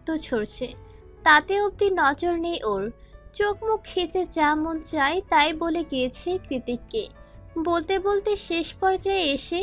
রক্ত ঝরছে, তাতে অবধি নজর নেই ওর। চোখ মুখ খিচে যা মন চায় তাই বলে গিয়েছে কৃতিককে। বলতে বলতে শেষ পর্যায়ে এসে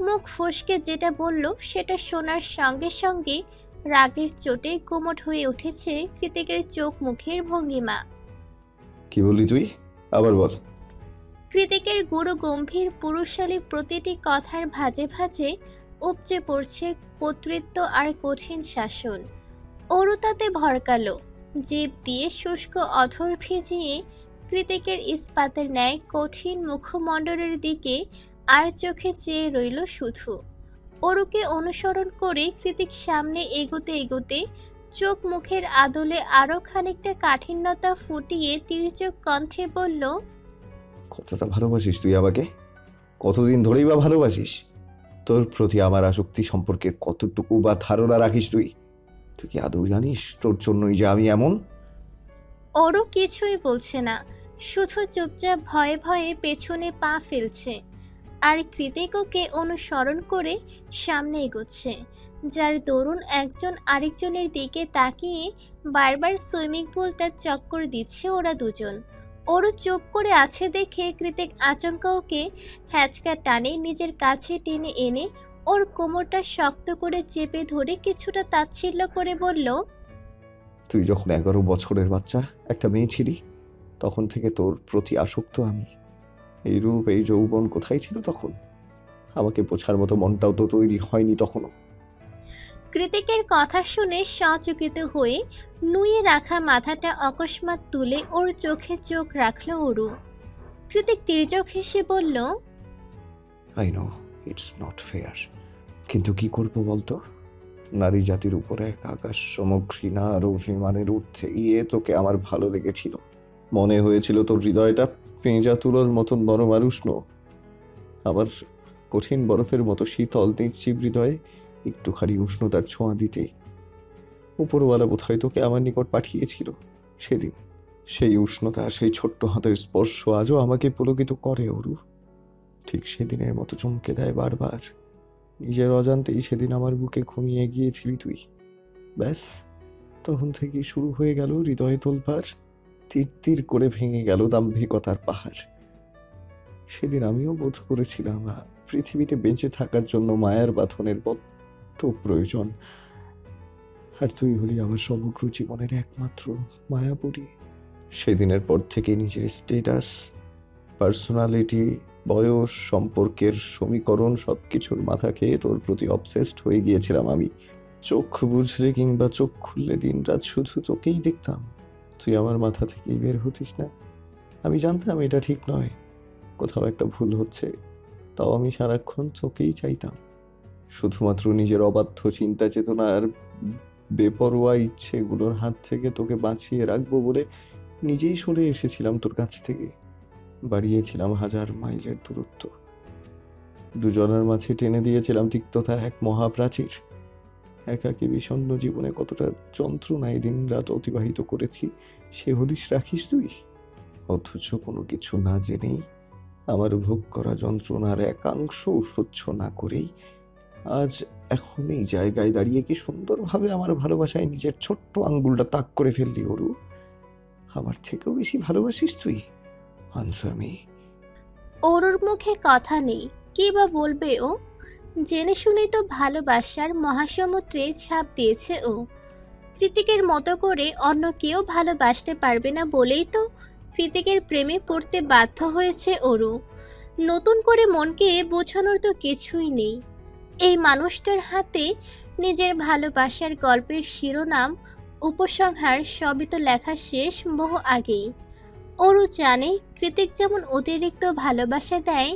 মুখ ফসকে যেটা বলল সেটা শোনার সঙ্গে সঙ্গে রাগের চোটে গুমোট হয়ে উঠেছে কৃতিকের চোখ মুখের ভঙ্গিমা। কি বললি তুই? আবার বল। কৃতিকের গুরু গম্ভীর পুরুষালী প্রতিটি কথার ভাঁজে ভাঁজে উপচে পড়ছে কর্তৃত্ব আর কঠিন শাসন। ওরও তাতে ভরকালো, জিভ দিয়ে শুষ্ক অধর ভিজিয়ে কৃতিকের ইস্পাতের ন্যায় কঠিন মুখমণ্ডলের দিকে আর চোখে চেয়ে রইল শুধু। অরুকে অনুসরণ করে কৃতিক সামনে এগোতে এগোতে চোখ মুখের আদলে আরো খানিকটা কাঠিন্যতা ফুটিয়ে তির্যক কণ্ঠে বলল, কতটা ভালোবাসিস তুই আমাকে? কতদিন ধরেই বা ভালোবাসিস? তোর প্রতি আমার আসক্তি সম্পর্কে কতটুকু বা ধারণা রাখিস তুই? তুই কি আদৌ জানিস তোর জন্যই যে আমি এমন? অরু কিছুই বলছে না, শুধু চুপচাপ ভয়ে ভয়ে পেছনে পা ফেলছে আর কৃতিককে অনুসরণ করে সামনে এগোচ্ছে, যার দরুন একজন আরেকজনের দিকে তাকিয়ে বারবার সুইমিং পুলটা চক্কর দিচ্ছে ওরা দুজন। ওরও চুপ করে আছে দেখে কৃতিক আচমকা ওকে হ্যাচকা টানে নিজের কাছে টেনে এনে ওর কোমরটা শক্ত করে চেপে ধরে কিছুটা তাচ্ছিল্য করে বলল, তুই যখন 11 বছরের বাচ্চা একটা মেয়ে ছিলি তখন থেকে তোর প্রতি আসক্ত আমি। এই রূপ এই যৌবন কোথায় ছিল তখন? আমাকে বোঝার মতো মনটাও তো তৈরি হয়নি তখনও। কৃতিকের কথা শুনে সচকিত হয়ে নুয়ে রাখা মাথাটা অকস্মাৎ তুলে ওর চোখে চোখ রাখল অরু। কৃতিক তির্যক হেসে বলল, I know it's not fair, কিন্তু কি করব বলতো? নারী জাতির উপরে এক আকাশ সম ঘৃণা আর অভিমানের ঊর্ধ্বে গিয়ে তোকে আমার ভালো লেগেছিল। মনে হয়েছিল তোর হৃদয়টা পেঁজা তুলোর মতন নরম আর উষ্ণ। আবার কঠিন বরফের মতো শীতল নির্জীব হৃদয়ে একটুখানি উষ্ণতার ছোঁয়া দিতে উপরওয়ালা বোধহয় তোকে আমার নিকট পাঠিয়েছিল সেদিন। সেই উষ্ণতা, সেই ছোট্ট হাতের স্পর্শ আজও আমাকে পুলকিত করে অরু। ঠিক সেদিনের মতো চমকে দেয় বারবার। নিজের অজান্তেই সেদিন আমার বুকে ঘুমিয়ে গিয়েছিলি তুই। ব্যাস, তখন থেকেই শুরু হয়ে গেল হৃদয়ে তোলপাড়। তীর তীর করে ভেঙে গেল দাম্ভিকতার পাহাড়। সেদিন আমিও বোধ করেছিলাম পৃথিবীতে বেঁচে থাকার জন্য মায়ার বাঁধনের বড্ড প্রয়োজন। আর তুই হলি আমার সমগ্র জীবনের একমাত্র মায়াপুরী। সেদিনের পর থেকে নিজের স্টেটাস, পার্সোনালিটি, বয়স, সম্পর্কের সমীকরণ সবকিছুর মাথা খেয়ে তোর প্রতি অবসেসড হয়ে গিয়েছিলাম আমি। চোখ বুঝলে কিংবা চোখ খুললে দিনরাত শুধু তোকেই দেখতাম। তুই আমার মাথা থেকেই বের হতিস না। আমি জানতাম এটা ঠিক নয়, কোথাও একটা ভুল হচ্ছে, তাও আমি সারাক্ষণ তোকেই চাইতাম। শুধুমাত্র নিজের অবাধ্য চিন্তা চেতনা আর বেপরোয়া ইচ্ছেগুলোর হাত থেকে তোকে বাঁচিয়ে রাখবো বলে নিজেই সরে এসেছিলাম তোর কাছ থেকে। বাড়িয়েছিলাম 1000 মাইলের দূরত্ব। দুজনের মাঝে টেনে দিয়েছিলাম তিক্ততার এক মহাপ্রাচীর। একাকী বিষণ্ণ জীবনে কতটা যন্ত্রণায় দিন রাত অতিবাহিত করেছি সে হদিস রাখিস তুই? অথচ কোনো কিছু না জেনেই, আমার ভোগ করা যন্ত্রণার একাংশ সহ্য না করেই আজ এখন এই জায়গায় দাঁড়িয়ে কি সুন্দরভাবে আমার ভালোবাসায় নিজের ছোট্ট আঙ্গুলটা তাক করে ফেললি অরু। আমার থেকেও বেশি ভালোবাসিস তুই? Answer me. অরুর মুখে কথা নেই, কি বা বলবে ও? জেনে শুনেই তো ভালোবাসার মহাসমুদ্রে ছাপ দিয়েছে ও। কৃতিকের মতো করে অন্য কেউ ভালোবাসতে পারবে না বলেই তো কৃতিকের প্রেমে পড়তে বাধ্য হয়েছে অরু। নতুন করে মনকে বোঝানোর তো কিছুই নেই। এই মানুষটার হাতে নিজের ভালোবাসার গল্পের শিরোনাম, উপসংহার সবই তো লেখা শেষ বহু আগেই। অরু জানে কৃতিক যেমন অতিরিক্ত ভালোবাসা দেয়,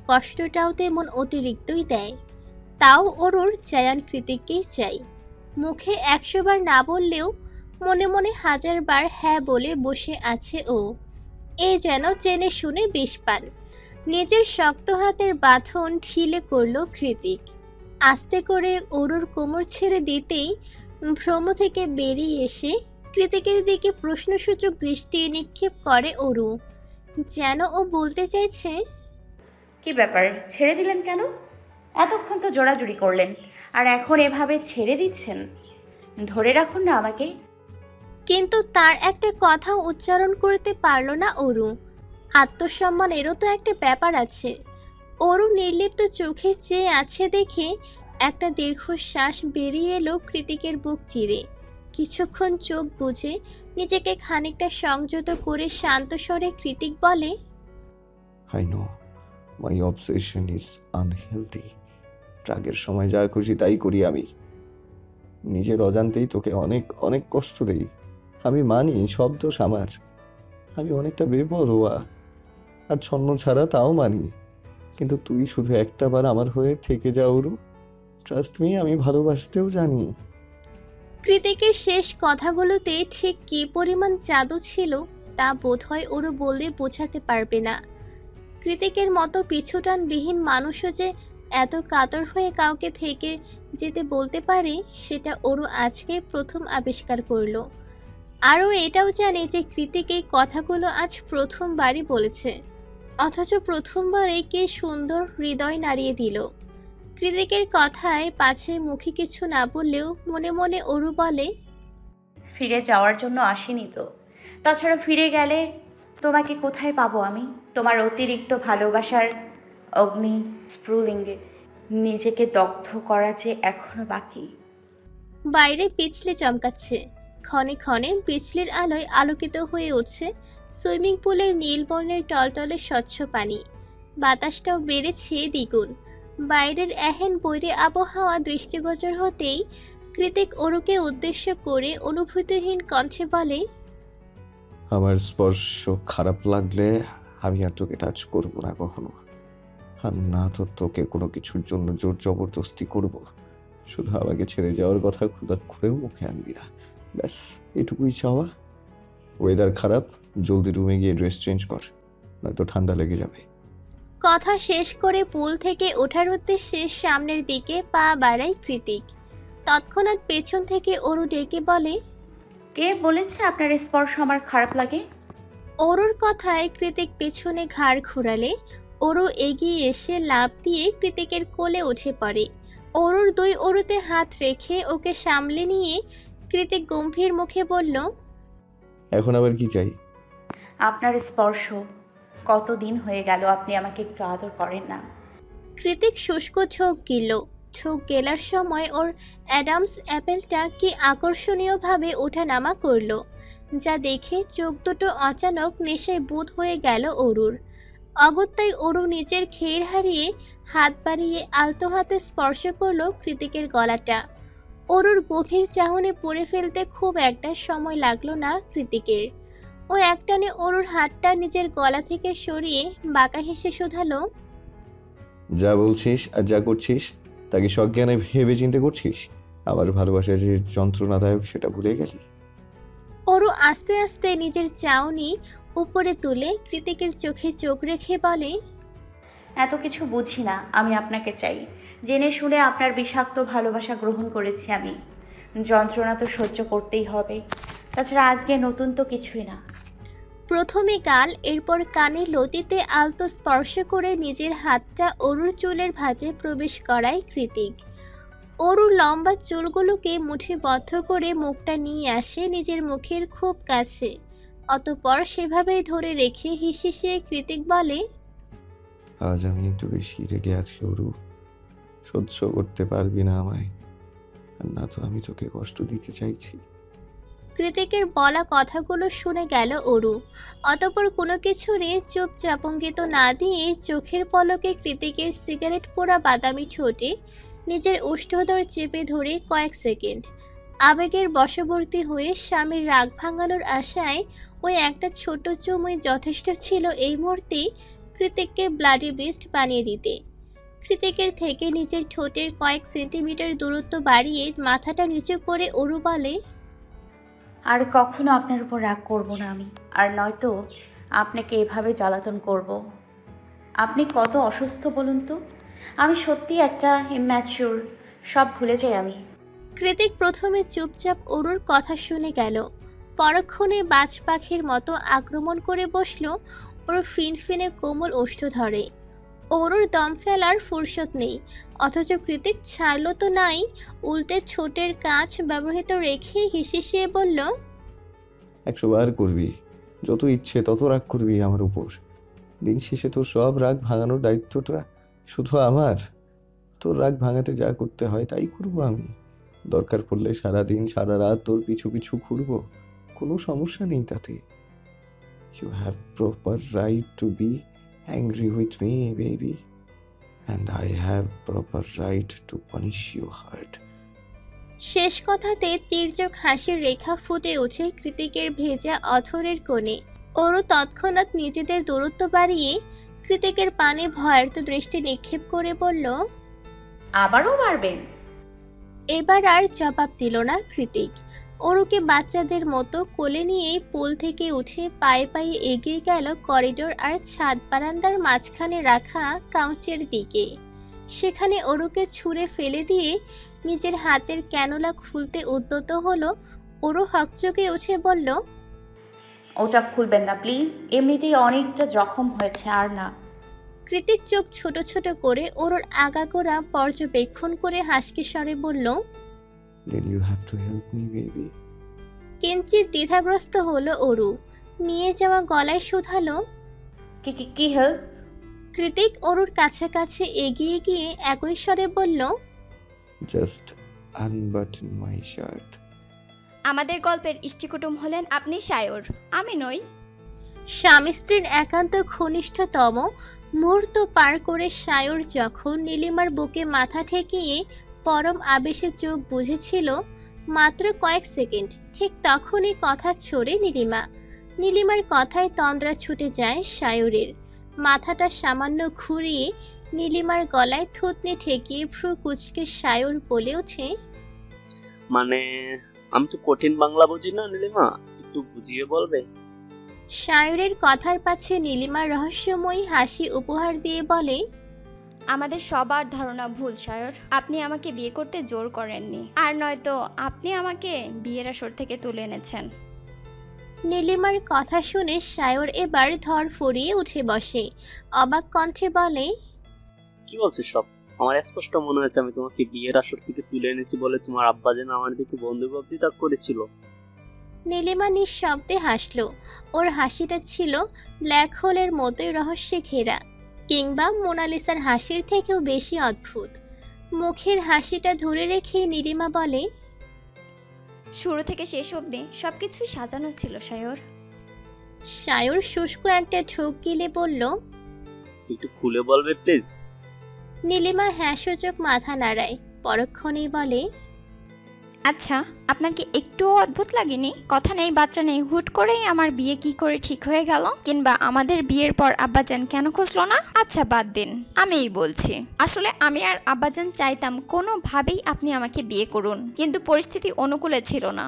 কষ্টটাও তেমন অতিরিক্তই দেয়। তাও অরুর চায়ান কৃতিককেই চাই। মুখে 100 বার না বললেও মনে মনে 1000 বার হ্যাঁ বলে বসে আছে ও। এ যেন জেনে শুনে বিষ পান। নিজের শক্ত হাতের বাঁধন ঢিলে করল কৃতিক। আস্তে করে অরুর কোমর ছেড়ে দিতেই ভ্রম থেকে বেরিয়ে এসে কৃতিকের দিকে প্রশ্নসূচক দৃষ্টি নিক্ষেপ করে অরু, যেন ও বলতে চাইছে, কি ব্যাপার, ছেড়ে দিলেন কেন? এতক্ষণ তো জোড়াজুড়ি করলেন, আর এখন এভাবে ছেড়ে দিচ্ছেন? ধরে রাখুন না আমাকে। কিন্তু তার একটা কথা উচ্চারণ করতে পারল না অরু। আত্মসম্মানেরও তো একটা ব্যাপার আছে। অরু নির্লিপ্ত চোখে চেয়ে আছে দেখে একটা দীর্ঘশ্বাস বেরিয়ে এলো কৃতিকের বুক চিরে। কিছুক্ষণ চোখ বুজে নিজেকে খানিকটা সংযত করে শান্ত স্বরে কৃতিক বলে, I know my obsession is unhealthy. রাগের সময় যা খুশি তাই করি আমি। নিজের অজান্তেই তোকে অনেক অনেক কষ্ট দেই। আমি মানি সব দোষ আমার। আমি অনেকটা বেপরোয়া আর ছন্ন ছাড়া, তাও মানি। কিন্তু তুই শুধু একটা বার আমার হয়ে থেকে যা অরু। ট্রাস্ট মি, আমি ভালোবাসতেও জানি। কৃতিকের শেষ কথাগুলোতে ঠিক কী পরিমাণ জাদু ছিল তা বোধহয় ওরও বললে বোঝাতে পারবে না। কৃতিকের মতো পিছুটানবিহীন মানুষও যে এত কাতর হয়ে কাউকে থেকে যেতে বলতে পারে সেটা ওরও আজকে প্রথম আবিষ্কার করলো। আরও এটাও জানে যে কৃতিক এই কথাগুলো আজ প্রথমবারই বলেছে, অথচ প্রথমবারেই কে সুন্দর হৃদয় নাড়িয়ে দিল। কৃতিকের কথায় পাছে মুখে কিছু না বললেও মনে মনে অরু বলে, ফিরে যাওয়ার জন্য আসিনি তো। তাছাড়া ফিরে গেলে তোমাকে কোথায় পাবো আমি? তোমার অতিরিক্ত ভালোবাসার অগ্নি স্ফুলিঙ্গে নিজেকে দগ্ধ করা যে এখনো বাকি। বাইরে পিছলে চমকাচ্ছে। ক্ষণে ক্ষণে বিজলির আলোয় আলোকিত হয়ে উঠছে সুইমিং পুলের নীল বর্ণের টলটলে স্বচ্ছ পানি। বাতাসটাও বেড়েছে দ্বিগুণ। বাইরের এহেন বৈরী আবহাওয়া দৃষ্টিগোচর হতেই কৃতিক অরুকে উদ্দেশ্য করে অনুভূতিহীন কণ্ঠে বলে, আমার স্পর্শ খারাপ লাগলে আমি আর তোকে টাচ করবো না কখনো। আর না তো তোকে কোনো কিছুর জন্য জোর জবরদস্তি করব। শুধু আমাকে ছেড়ে যাওয়ার কথা খুদা করেও মুখে আনবি না। ব্যাস এটুকুই চাওয়া। ওয়েদার খারাপ, জলদি রুমে গিয়ে ড্রেস চেঞ্জ কর, নয়তো ঠান্ডা লেগে যাবে। কথা শেষ করে পুল থেকে ওঠার উদ্দেশ্যে সামনের দিকে পা বাড়ায় কৃতিক। তৎক্ষণাৎ পেছন থেকে অরু ডেকে বলে, কে বলেছে আপনার স্পর্শ আমার খারাপ লাগে? অরুর কথায় কৃতিক পেছনে ঘাড় ঘুরালে অরু এগিয়ে এসে লাফ দিয়ে কৃতিকের কোলে উঠে পড়ে। অরুর দুই অরুতে হাত রেখে ওকে সামলে নিয়ে কৃতিক গম্ভীর মুখে বলল, এখন আবার কি চাই? আপনার স্পর্শ। কতদিন হয়ে গেল আপনি আমাকে একটু আদর করেন না। কৃতিক শুষ্ক ছোক গিলল। ছোক গেলার সময় ওর অ্যাডামস অ্যাপেলটা কি আকর্ষণীয়ভাবে ওঠানামা করলো, যা দেখে চোখ দুটো অচানক নেশায় বুঁদ হয়ে গেল অরুর। অগত্যাই অরু নিজের খের হারিয়ে হাত বাড়িয়ে আলতো হাতে স্পর্শ করলো কৃতিকের গলাটা। অরুর গভীর চাহনে পড়ে ফেলতে খুব একটা সময় লাগলো না কৃতিকের। ও একটানে অরুর হাতটা নিজের গলা থেকে সরিয়ে বাঁকা হেসে শোধালো, যা বলছিস আর যা করছিস তা কি সজ্ঞানে ভেবে চিন্তে করছিস? আমার ভালোবাসা যে যন্ত্রণাদায়ক সেটা ভুলে গেলি? অরু আস্তে আস্তে নিজের চাউনি উপরে তুলে কৃতিকের চোখে চোখ রেখে বলে, এত কিছু বুঝি না, আমি আপনাকে চাই। জেনে শুনে আপনার বিষাক্ত ভালোবাসা গ্রহণ করেছি আমি। যন্ত্রণা তো সহ্য করতেই হবে। তাছাড়া আজকে নতুন তো কিছুই না। প্রথমে গাল, এরপর কানের লতিতে আলতো স্পর্শ করে নিজের হাতটা অরুর চুলের ভাঁজে প্রবেশ করায় কৃতিক। অরুর লম্বা চুলগুলোকে মুঠিবদ্ধ করে মুখটা নিয়ে আসে নিজের মুখের খুব কাছে। অতঃপর সেভাবেই ধরে রেখে হিসিয়ে কৃতিক বলে, আজ আমি একটু বেশি রেগে আছি অরু। সহ্য করতে পারবি না আমায়। আর না তো আমি তোকে কষ্ট দিতে চাইছি। কৃতিকের বলা কথাগুলো শুনে গেল অরু। অতঃপর কোনো কিছু নিয়ে চুপচাপঙ্কিত না দিয়ে চোখের পলকে কৃতিকের সিগারেট পোড়া বাদামি ঠোঁটে নিজের ওষ্ঠধর চেপে ধরে কয়েক সেকেন্ড আবেগের বশবর্তী হয়ে স্বামীর রাগ ভাঙানোর আশায় ওই একটা ছোট চুমুই যথেষ্ট ছিল এই মুহূর্তে কৃতিককে ব্লাডি বিস্ট বানিয়ে দিতে। কৃতিকের থেকে নিজের ঠোঁটের কয়েক সেন্টিমিটার দূরত্ব বাড়িয়ে মাথাটা নিচু করে অরু বলে, আর কখনো আপনার উপর রাগ করব না আমি। আর নয়তো আপনাকে এভাবে জ্বালাতন করব। আপনি কত অসুস্থ বলুন তো। আমি সত্যি একটা ইম্যাচিউর। সব ভুলে যাই আমি। কৃতিক প্রথমে চুপচাপ অরুর কথা শুনে গেল, পরক্ষণে বাজ পাখির মতো আক্রমণ করে বসলো ওর ফিনফিনে কোমল ওষ্ঠ ধরে। অরুর দম ফেলার ফুরসত নেই, অথচ কৃতিক ছাড়লো তো নাই, উল্টে ছোটের কাজ ব্যবহৃত রেখে হিসিয়ে বলল, 100 বার করবি, যত ইচ্ছে তত রাগ করবি আমার উপর। দিন শেষে তোর সব রাগ ভাঙানোর দায়িত্বটা শুধু আমার। তোর রাগ ভাঙাতে যা করতে হয় তাই করবো আমি। দরকার পড়লে সারাদিন সারা রাত তোর পিছু পিছু ঘুরবো, কোনো সমস্যা নেই তাতে। You have proper right to be angry with me baby, and I have proper right to punish you heart. শেষ কথাতে তীর্যক হাসির রেখা ফুটে ওঠে কৃতিকের ভেজা অথরের কোণে। অরু তৎক্ষণাৎ নিজেদের দূরত্ব বাড়িয়ে কৃতিকের পানে ভয়ার্ত দৃষ্টি নিক্ষেপ করে বলল, আবারও মারবেন? এবার আর জবাব দিল না কৃতিক। অরুকে বাচ্চাদের মতো কোলে নিয়েই পুল থেকে উঠে পায়ে পায়ে এগিয়ে গেল করিডোর আর ছাদ বারান্দার মাঝখানে রাখা কাউচের দিকে। সেখানে অরুকে ছুঁড়ে ফেলে দিয়ে নিজের হাতের ক্যানোলা খুলতে উদ্যত হলো। অরু হকচকে উঠে বলল, ওটা খুলবেন না প্লিজ, এমনিতেই অনেকটা জখম হয়েছে, আর না। কৃতিক চোখ ছোট ছোট করে অরুর আগাগোড়া পর্যবেক্ষণ করে হাসকে স্বরে বলল, Then you have to help me baby. কিঞ্চিত দ্বিধাগ্রস্ত হলো অরু। নিয়ে যাওয়া গলায় শুধালো, কি কি কি হেল্প? কৃতিক অরুর কাছাকাছি এগিয়ে গিয়ে একই স্বরে বলল, Just unbutton my shirt. আমাদের গল্পের ইষ্টিকুটুম হলেন আপনি সায়র, আমি নই। স্বামী স্ত্রীর একান্ত ঘনিষ্ঠতম মুহূর্ত পার করে সায়র যখন নীলিমার বুকে মাথা ঠেকিয়ে পরম আবেশে চোখ বুঝেছিল, মাত্র কয়েক সেকেন্ড, ঠিক তখনই কথা ছড়ে নীলিমা। নীলিমার কথায় তন্দ্রা ছুটে যায় সায়রের। মাথাটা সামান্য ঘুরিয়ে নীলিমার গলায় থুতনি ঠেকিয়ে ভ্রু কুচকে সায়র বলে ওঠে, মানে আমি তো কঠিন বাংলা বুঝি না নীলিমা, একটু বুঝিয়ে বলবে? সায়রের কথার পাছে নীলিমার রহস্যময়ী হাসি উপহার দিয়ে বলে, আমাদের সবার ধারণা ভুল সায়র, আপনি আমাকে বিয়ে করতে জোর করেননি, আর নয়তো আপনি আমাকে বিয়ের আসর থেকে তুলে এনেছেন। নীলিমার কথা শুনে সায়র এবার ধর ফরিয়ে উঠে বসে, অবাক কণ্ঠে বলে, কি বলছিস সব? আমার স্পষ্ট মনে হয়েছে আমি তোমাকে বিয়ের আসর থেকে তুলে এনেছি বলে তোমার আব্বা যেন আমার দিকে বন্ধুভাবটি তাক করেছিল। নীলিমা নিঃশব্দে হাসল। ওর হাসিটা ছিল ব্ল্যাক হোলের মতোই রহস্যে ঘেরা, কিংবা মোনালিসার হাসির থেকেও বেশি অদ্ভুত। মুখের হাসিটা ধরে রেখে নীলিমা বলে, শুরু থেকে শেষ অবধি সবকিছুই সাজানো ছিল সায়র। সায়র শুষ্ক একটা ঢোক গিলে বলল, একটু খুলে বলবে প্লিজ? নীলিমা হ্যাঁ সূচক মাথা নাড়ায়, পরক্ষণেই বলে, আচ্ছা, আপনার কি একটুও অদ্ভুত লাগেনি? কথা নেই বাচ্চা নেই, হুট করেই আমার বিয়ে কি করে ঠিক হয়ে গেল? কিংবা আমাদের বিয়ের পর আব্বাজান কেন খুঁজলো না? আচ্ছা বাদ দিন, আমিই বলছি। আসলে আমি আর আব্বাজান চাইতাম কোনোভাবেই আপনি আমাকে বিয়ে করুন, কিন্তু পরিস্থিতি অনুকূলে ছিল না।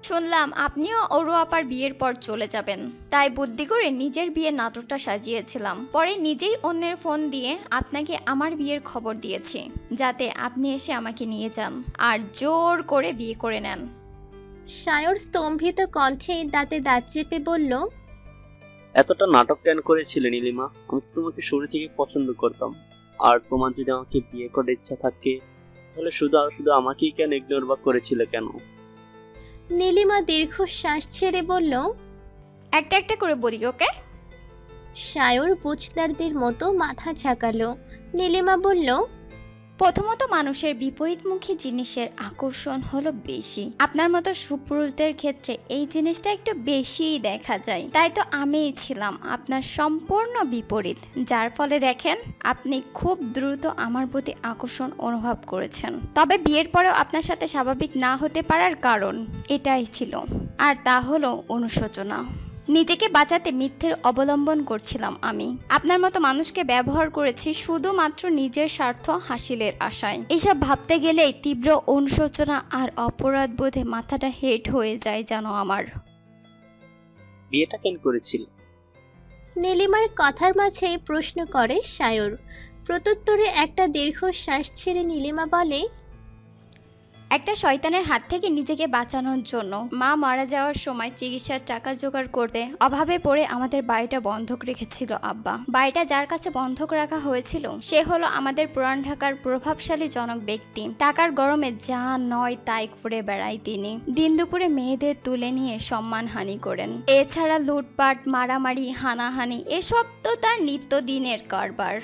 শুনলাম আপনিও অরু আপার বিয়ের পর চলে যাবেন, তাই বুদ্ধি করে নিজের বিয়ের নাটকটা সাজিয়েছিলাম। পরে নিজেই অন্যের ফোন দিয়ে আপনাকে আমার বিয়ের খবর দিয়েছি, যাতে আপনি এসে আমাকে নিয়ে যান আর জোর করে বিয়ে করে নেন। সায়র স্তম্ভিত কণ্ঠে দাঁতে দাঁত চেপে বলল, এতটা নাটক কেন করেছিলে নীলিমা? আমি তো তোমাকে শুরু থেকে পছন্দ করতাম, আর তোমার যদি আমাকে বিয়ে করার ইচ্ছা থাকে তাহলে শুধু শুধু আমাকেই কেন ইগনোর বা করেছিলে কেন? নীলিমা দীর্ঘশ্বাস ছেড়ে বলল, একটা একটা করে বলি ওকে। সায়র বুঝদারদের মতো মাথা ঝাঁকালো। নীলিমা বলল, প্রথমত মানুষের বিপরীতমুখী জিনিসের আকর্ষণ হলো বেশি। আপনার মতো সুপুরুষদের ক্ষেত্রে এই জিনিসটা একটু বেশিই দেখা যায়। তাই তো আমিই ছিলাম আপনার সম্পূর্ণ বিপরীত, যার ফলে দেখেন আপনি খুব দ্রুত আমার প্রতি আকর্ষণ অনুভব করেছেন। তবে বিয়ের পরেও আপনার সাথে স্বাভাবিক না হতে পারার কারণ এটাই ছিল, আর তা হলো অনুশোচনা। নিজেকে বাঁচাতে মিথ্যের অবলম্বন করছিলাম আমি। আপনার মতো মানুষকে ব্যবহার করেছি শুধুমাত্র নিজের স্বার্থ হাসিলের আশায়। এসব ভাবতে গেলেই তীব্র অনুশোচনা আর অপরাধ বোধে মাথাটা হেট হয়ে যায় যেন আমার। বিয়েটা কেন করেছিল? নীলিমার কথার মাঝে প্রশ্ন করে সায়র। প্রত্যুত্তরে একটা দীর্ঘশ্বাস ছেড়ে নীলিমা বলে, একটা শয়তানের হাত থেকে নিজেকে বাঁচানোর জন্য। মা মারা যাওয়ার সময় চিকিৎসার টাকা জোগাড় করতে অভাবে পড়ে আমাদের বাড়িটা বন্ধক রেখেছিল আব্বা। বাড়িটা যার কাছে বন্ধক রাখা হয়েছিল সে হলো আমাদের পুরান ঢাকার প্রভাবশালী জনক ব্যক্তি। টাকার গরমে যা নয় তাই করে বেড়ায় তিনি। দিন দুপুরে মেয়েদের তুলে নিয়ে সম্মানহানি করেন। এছাড়া লুটপাট, মারামারি, হানাহানি এসব তো তার নিত্যদিনের কারবার।